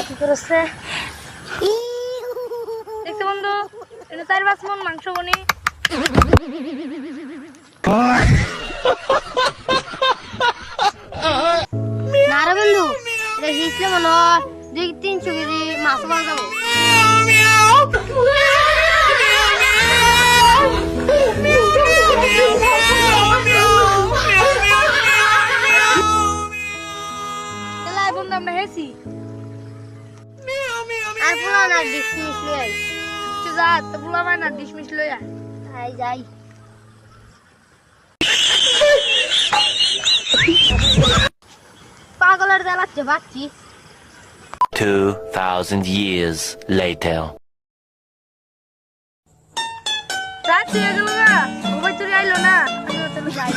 কি করছে দেখতে বন্ধু, এটা 4-5 মণ মাংস বনি। না রে বন্ধু, এটা হিসলে মনে হয় 200-300 কেজি মাছ পাওয়া যাবো। বন্ধু আমরা হেসি আর পুরো না ডিসমিস লই যা তো বুলা না ডিসমিস লইয়া আই যাই। পাগলের জ্বালাচ্ছে বাচ্চি। 2000 years later. রাত হয়ে গেল না, ঘুমাই চলে আইলো না, আমি চলে যাই।